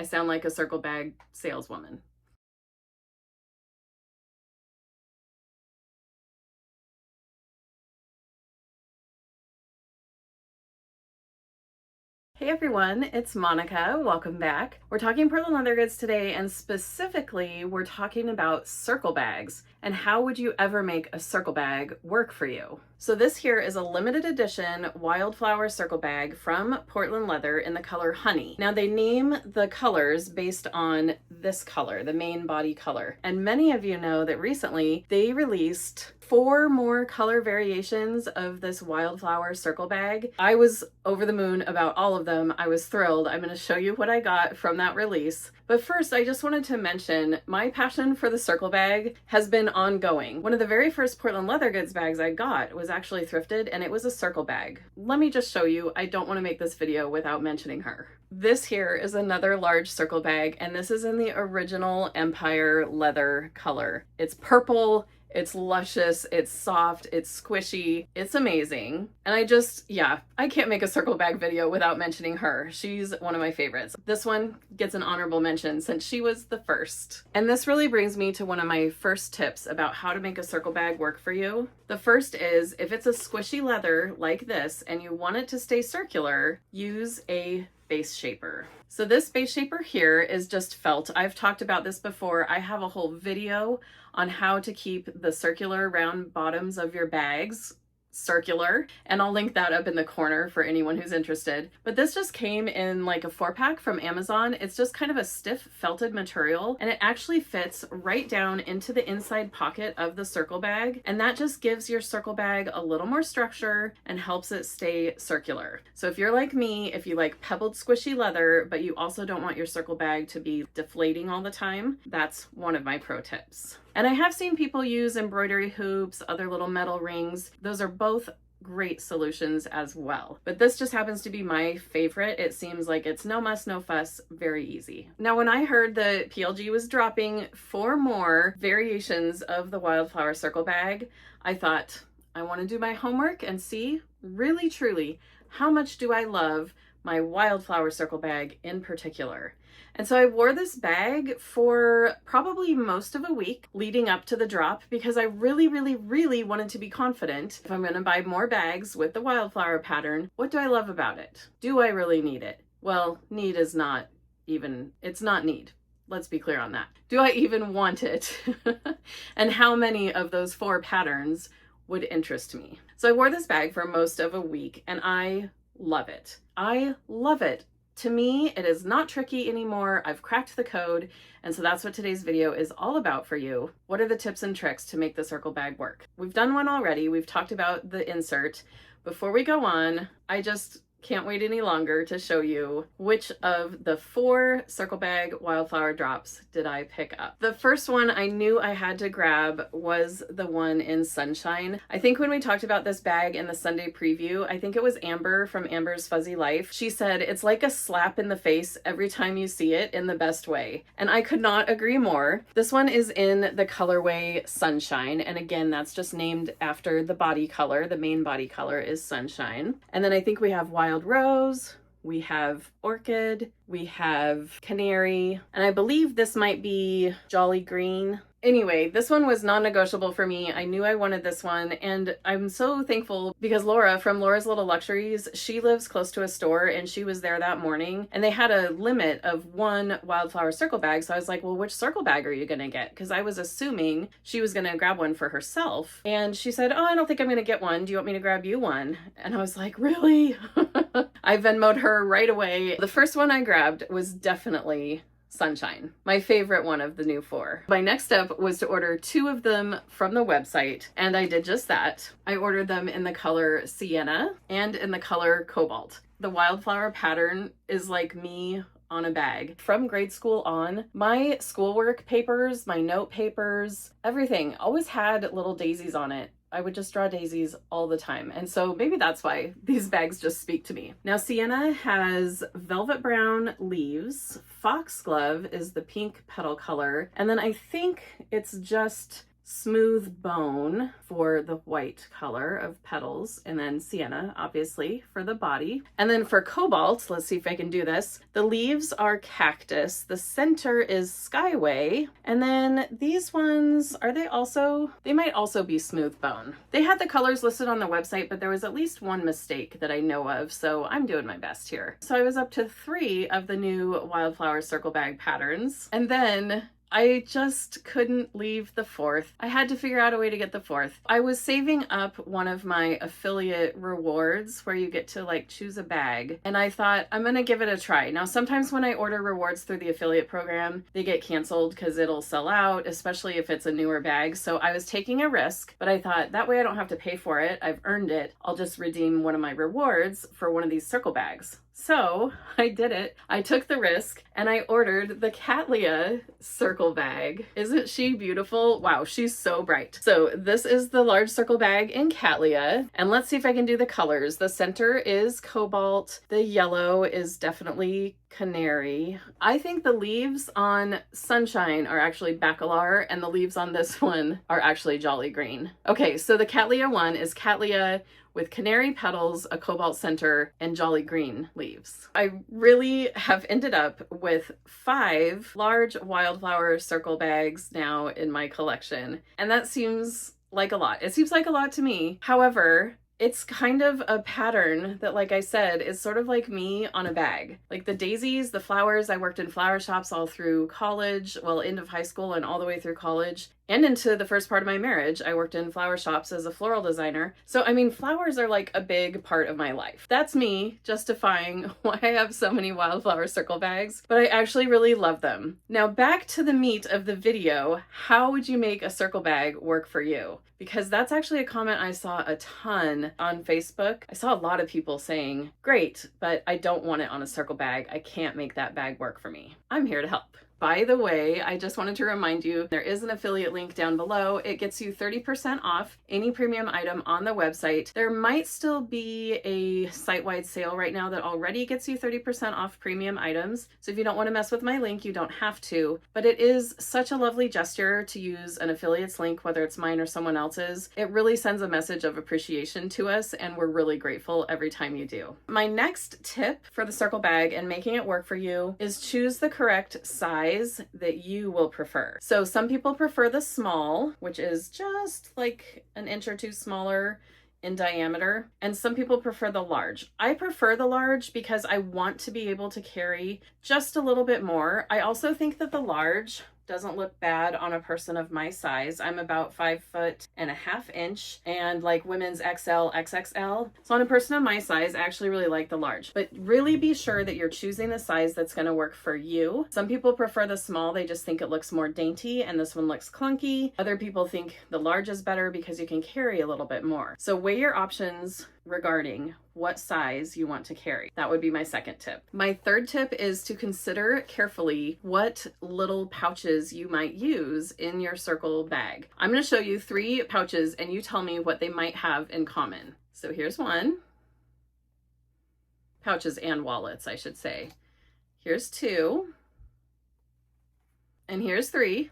I sound like a circle bag saleswoman. Hey everyone, it's Monica. Welcome back. We're talking Portland leather goods today, and specifically we're talking about circle bags and how would you ever make a circle bag work for you. So this here is a limited edition Wildflower circle bag from Portland Leather in the color Honey. Now they name the colors based on this color, the main body color. And many of you know that recently they released 4 more color variations of this Wildflower circle bag. I was over the moon about all of them. I was thrilled. I'm going to show you what I got from that release. But first, I just wanted to mention my passion for the circle bag has been ongoing. One of the very first Portland leather goods bags I got was actually thrifted, and it was a circle bag. Let me just show you. I don't want to make this video without mentioning her. This here is another large circle bag, and this is in the original Empire leather color. It's purple. It's luscious, it's soft, it's squishy, it's amazing. And I can't make a circle bag video without mentioning her. She's one of my favorites. This one gets an honorable mention since she was the first. And this really brings me to one of my first tips about how to make a circle bag work for you. The first is, if it's a squishy leather like this and you want it to stay circular, use a base shaper. So this base shaper here is just felt. I've talked about this before. I have a whole video on how to keep the circular round bottoms of your bags circular, and I'll link that up in the corner for anyone who's interested. But this just came in like a 4-pack from Amazon. It's just kind of a stiff felted material, and it actually fits right down into the inside pocket of the circle bag, and that just gives your circle bag a little more structure and helps it stay circular. So if you're like me, if you like pebbled squishy leather but you also don't want your circle bag to be deflating all the time, that's one of my pro tips. And I have seen people use embroidery hoops, other little metal rings. Those are both great solutions as well. But this just happens to be my favorite. It seems like it's no muss, no fuss, very easy. Now, when I heard that PLG was dropping 4 more variations of the Wildflower circle bag, I thought, I want to do my homework and see really, truly, how much do I love my Wildflower circle bag in particular. And so I wore this bag for probably most of a week leading up to the drop because I really, really, really wanted to be confident. If I'm going to buy more bags with the Wildflower pattern, what do I love about it? Do I really need it? Well, need is not even, it's not need. Let's be clear on that. Do I even want it? And how many of those 4 patterns would interest me? So I wore this bag for most of a week and I love it. I love it. To me, it is not tricky anymore. I've cracked the code. And so that's what today's video is all about for you. What are the tips and tricks to make the circle bag work? We've done one already. We've talked about the insert. Before we go on, I just can't wait any longer to show you which of the 4 circle bag Wildflower drops did I pick up. The first one I knew I had to grab was the one in Sunshine. I think when we talked about this bag in the Sunday preview, I think it was Amber from Amber's Fuzzy Life. She said it's like a slap in the face every time you see it in the best way. And I could not agree more. This one is in the colorway Sunshine. And again, that's just named after the body color. The main body color is Sunshine. And then I think we have Wild Rose, we have Orchid, we have Canary, and I believe this might be Jolly Green. Anyway, this one was non-negotiable for me. I knew I wanted this one, and I'm so thankful because Laura from Laura's Little Luxuries, she lives close to a store and she was there that morning and they had a limit of 1 Wildflower circle bag. So I was like, well, which circle bag are you gonna get? Because I was assuming she was gonna grab one for herself. And she said, oh, I don't think I'm gonna get one. Do you want me to grab you one? And I was like, really? I Venmo'd her right away. The first one I grabbed was definitely Sunshine, my favorite one of the new 4. My next step was to order 2 of them from the website, and I did just that. I ordered them in the color Sienna and in the color Cobalt. The Wildflower pattern is like me on a bag. From grade school on, my schoolwork papers, my note papers, everything always had little daisies on it. I would just draw daisies all the time. And so maybe that's why these bags just speak to me. Now, Sienna has velvet brown leaves. Foxglove is the pink petal color. And then I think it's just smooth bone for the white color of petals, and then sienna, obviously, for the body. And then for cobalt, let's see if I can do this. The leaves are cactus. The center is skyway. And then these ones, they might also be smooth bone. They had the colors listed on the website, but there was at least one mistake that I know of, so I'm doing my best here. So I was up to 3 of the new Wildflower circle bag patterns. And then I just couldn't leave the 4th. I had to figure out a way to get the 4th. I was saving up one of my affiliate rewards where you get to like choose a bag, and I thought I'm gonna give it a try. Now, sometimes when I order rewards through the affiliate program, they get canceled because it'll sell out, especially if it's a newer bag. So I was taking a risk, but I thought that way I don't have to pay for it. I've earned it. I'll just redeem one of my rewards for one of these circle bags. So I did it. I took the risk and I ordered the Cattleya circle bag. Isn't she beautiful? Wow, she's so bright. So this is the large circle bag in Cattleya. And let's see if I can do the colors. The center is cobalt. The yellow is definitely canary. I think the leaves on Sunshine are actually bacalar, and the leaves on this one are actually jolly green. Okay, so the Cattleya one is Cattleya with canary petals, a cobalt center, and jolly green leaves. I really have ended up with 5 large Wildflower circle bags now in my collection, and that seems like a lot. It seems like a lot to me. However, it's kind of a pattern that, like I said, is sort of like me on a bag. Like the daisies, the flowers, I worked in flower shops all through college, well, end of high school and all the way through college. And into the first part of my marriage, I worked in flower shops as a floral designer. So, I mean, flowers are like a big part of my life. That's me justifying why I have so many Wildflower circle bags, but I actually really love them. Now, back to the meat of the video, how would you make a circle bag work for you? Because that's actually a comment I saw a ton on Facebook. I saw a lot of people saying, great, but I don't want it on a circle bag. I can't make that bag work for me. I'm here to help. By the way, I just wanted to remind you, there is an affiliate link down below. It gets you 30% off any premium item on the website. There might still be a site-wide sale right now that already gets you 30% off premium items. So if you don't want to mess with my link, you don't have to. But it is such a lovely gesture to use an affiliate's link, whether it's mine or someone else's. It really sends a message of appreciation to us, and we're really grateful every time you do. My next tip for the circle bag and making it work for you is choose the correct size that you will prefer. So some people prefer the small, which is just like an inch or 2 smaller in diameter, and some people prefer the large. I prefer the large because I want to be able to carry just a little bit more. I also think that the large doesn't look bad on a person of my size. I'm about 5'1.5" and like women's XL, XXL. So on a person of my size, I actually really like the large, but really be sure that you're choosing the size that's going to work for you. Some people prefer the small. They just think it looks more dainty and this one looks clunky. Other people think the large is better because you can carry a little bit more. So weigh your options regarding what size you want to carry. That would be my second tip. My third tip is to consider carefully what little pouches you might use in your circle bag. I'm going to show you 3 pouches and you tell me what they might have in common. So here's one. Pouches and wallets, I should say. Here's 2. And here's 3.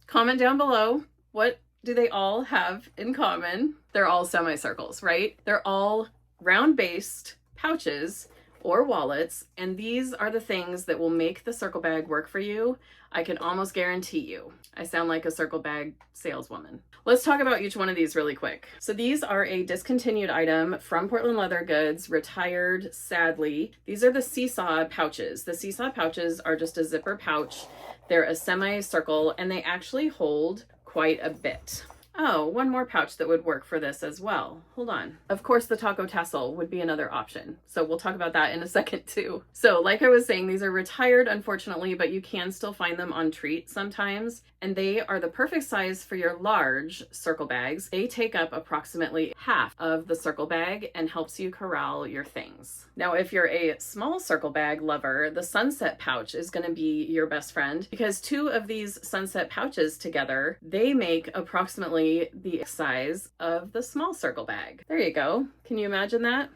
Comment down below, what do they all have in common? They're all semicircles, right? They're all round-based pouches or wallets, and these are the things that will make the circle bag work for you. I can almost guarantee you. I sound like a circle bag saleswoman. Let's talk about each one of these really quick. So these are a discontinued item from Portland Leather Goods, retired sadly. These are the seesaw pouches. The seesaw pouches are just a zipper pouch. They're a semicircle and they actually hold quite a bit. Oh, one more pouch that would work for this as well. Hold on. Of course, the taco tassel would be another option. So we'll talk about that in a second too. So like I was saying, these are retired, unfortunately, but you can still find them on treat sometimes. And they are the perfect size for your large circle bags. They take up approximately half of the circle bag and helps you corral your things. Now, if you're a small circle bag lover, the sunset pouch is going to be your best friend because 2 of these sunset pouches together, they make approximately the size of the small circle bag. There you go. Can you imagine that?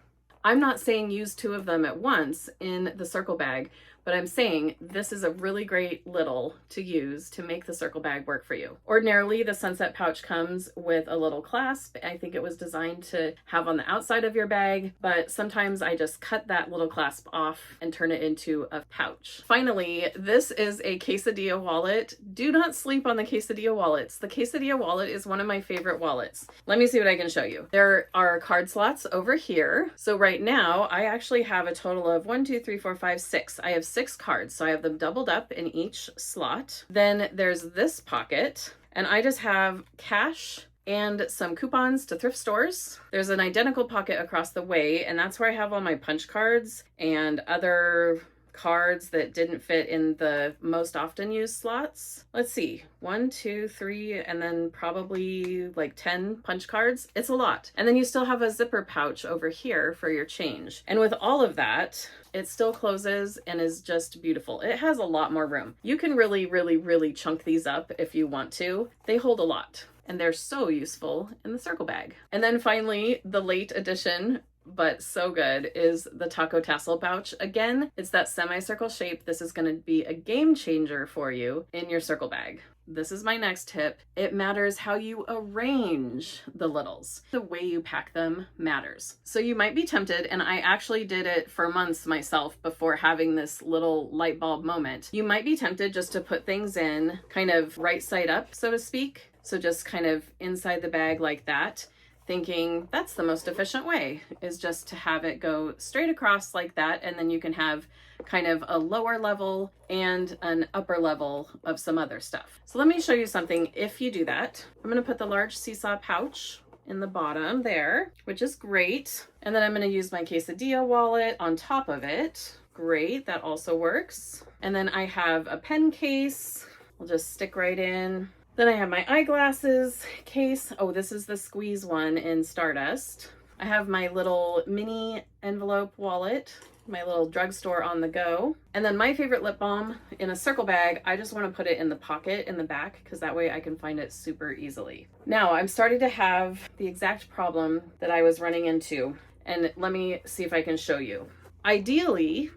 I'm not saying use 2 of them at once in the circle bag, but I'm saying this is a really great little to use to make the circle bag work for you. Ordinarily, the sunset pouch comes with a little clasp. I think it was designed to have on the outside of your bag, but sometimes I just cut that little clasp off and turn it into a pouch. Finally, this is a quesadilla wallet. Do not sleep on the quesadilla wallets. The quesadilla wallet is one of my favorite wallets. Let me see what I can show you. There are card slots over here. So right now I actually have a total of 1, 2, 3, 4, 5, 6. I have 6 cards. So I have them doubled up in each slot. Then there's this pocket, and I just have cash and some coupons to thrift stores. There's an identical pocket across the way, and that's where I have all my punch cards and other cards that didn't fit in the most often used slots. Let's see, 1, 2, 3, and then probably like 10 punch cards. It's a lot. And then you still have a zipper pouch over here for your change. And with all of that, it still closes and is just beautiful. It has a lot more room. You can really chunk these up if you want to. They hold a lot, and they're so useful in the circle bag. And then finally, the late addition, but so good, is the taco tassel pouch. Again, it's that semicircle shape. This is going to be a game changer for you in your circle bag. This is my next tip. It matters how you arrange the littles. The way you pack them matters. So you might be tempted, and I actually did it for months myself before having this little light bulb moment. You might be tempted just to put things in kind of right side up, so to speak. So just kind of inside the bag like that, thinking that's the most efficient way, is just to have it go straight across like that, and then you can have kind of a lower level and an upper level of some other stuff. So let me show you something if you do that. I'm going to put the large seesaw pouch in the bottom there, which is great. And then I'm going to use my quesadilla wallet on top of it. Great, that also works. And then I have a pen case. I'll just stick right in. Then I have my eyeglasses case. Oh, this is the squeeze one in Stardust. I have my little mini envelope wallet, my little drugstore on the go. And then my favorite lip balm in a circle bag, I just want to put it in the pocket in the back because that way I can find it super easily. Now I'm starting to have the exact problem that I was running into, and let me see if I can show you. Ideally,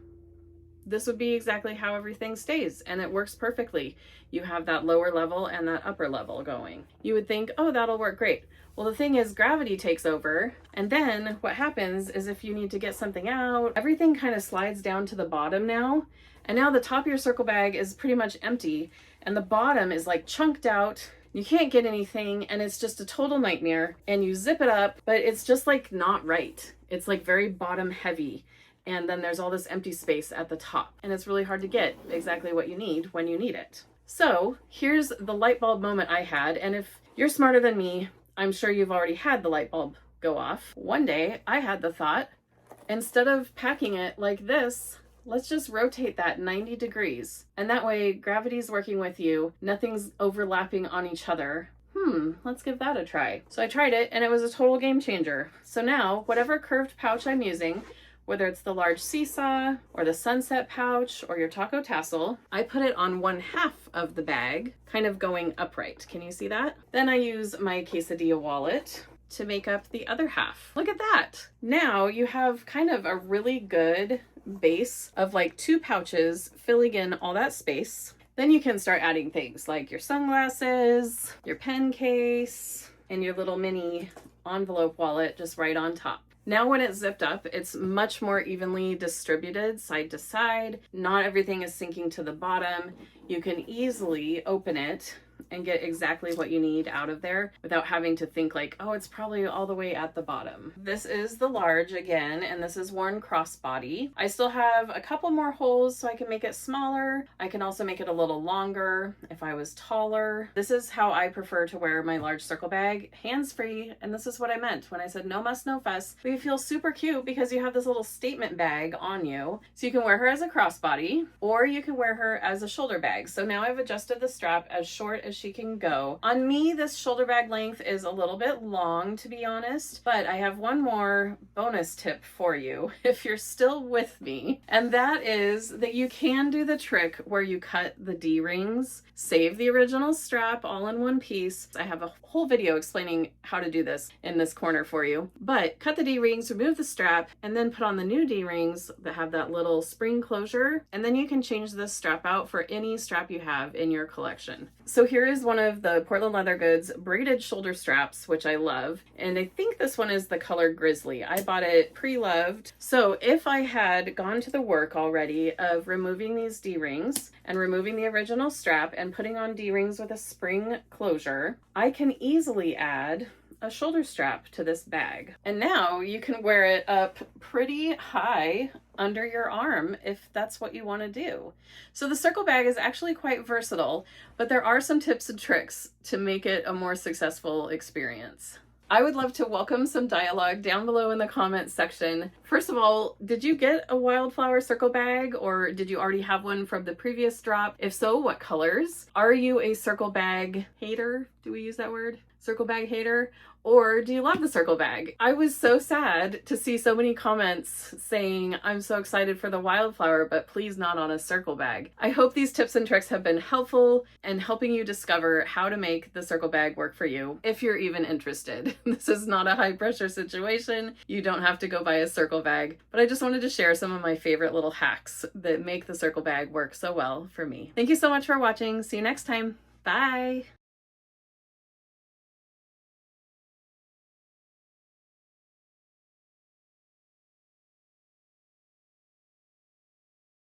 this would be exactly how everything stays, and it works perfectly. You have that lower level and that upper level going. You would think, oh, that'll work great. Well, the thing is, gravity takes over, and then what happens is if you need to get something out, everything kind of slides down to the bottom now, and now the top of your circle bag is pretty much empty, and the bottom is like chunked out. You can't get anything, and it's just a total nightmare, and you zip it up, but it's just like not right. It's like very bottom heavy. And then there's all this empty space at the top, and it's really hard to get exactly what you need when you need it. So here's the light bulb moment I had, and if you're smarter than me, I'm sure you've already had the light bulb go off. One day I had the thought, instead of packing it like this, let's just rotate that 90 degrees. And that way gravity's working with you, nothing's overlapping on each other. Let's give that a try. So I tried it, and it was a total game changer. So now whatever curved pouch I'm using, whether it's the large seesaw or the sunset pouch or your taco tassel, I put it on 1/2 of the bag, kind of going upright. Can you see that? Then I use my quesadilla wallet to make up the other half. Look at that. Now you have kind of a really good base of like 2 pouches filling in all that space. Then you can start adding things like your sunglasses, your pen case, and your little mini envelope wallet just right on top. Now when it's zipped up, it's much more evenly distributed side to side. Not everything is sinking to the bottom. You can easily open it and get exactly what you need out of there without having to think like, oh, it's probably all the way at the bottom. This is the large again, and this is worn crossbody. I still have a couple more holes so I can make it smaller. I can also make it a little longer if I was taller. This is how I prefer to wear my large circle bag, hands-free, and this is what I meant when I said no muss, no fuss. But you feel super cute because you have this little statement bag on you. So you can wear her as a crossbody, or you can wear her as a shoulder bag. So now I've adjusted the strap as short as she can go. On me, this shoulder bag length is a little bit long, to be honest, but I have one more bonus tip for you if you're still with me, and that is that you can do the trick where you cut the D-rings, save the original strap all in one piece. I have a whole video explaining how to do this in this corner for you, but cut the D-rings, remove the strap, and then put on the new D-rings that have that little spring closure, and then you can change this strap out for any strap you have in your collection. So here is one of the Portland Leather Goods braided shoulder straps, which I love, and I think this one is the color Grizzly. I bought it pre-loved. So if I had gone to the work already of removing these D-rings and removing the original strap and putting on D-rings with a spring closure, I can easily add a shoulder strap to this bag. And now you can wear it up pretty high under your arm if that's what you want to do. So the circle bag is actually quite versatile, but there are some tips and tricks to make it a more successful experience. I would love to welcome some dialogue down below in the comments section. First of all, did you get a Wildflower circle bag, or did you already have one from the previous drop? If so, what colors? Are you a circle bag hater? Do we use that word? Circle bag hater? Or do you love the circle bag? I was so sad to see so many comments saying, I'm so excited for the Wildflower, but please not on a circle bag. I hope these tips and tricks have been helpful in helping you discover how to make the circle bag work for you, if you're even interested. This is not a high pressure situation. You don't have to go buy a circle bag, but I just wanted to share some of my favorite little hacks that make the circle bag work so well for me. Thank you so much for watching. See you next time. Bye.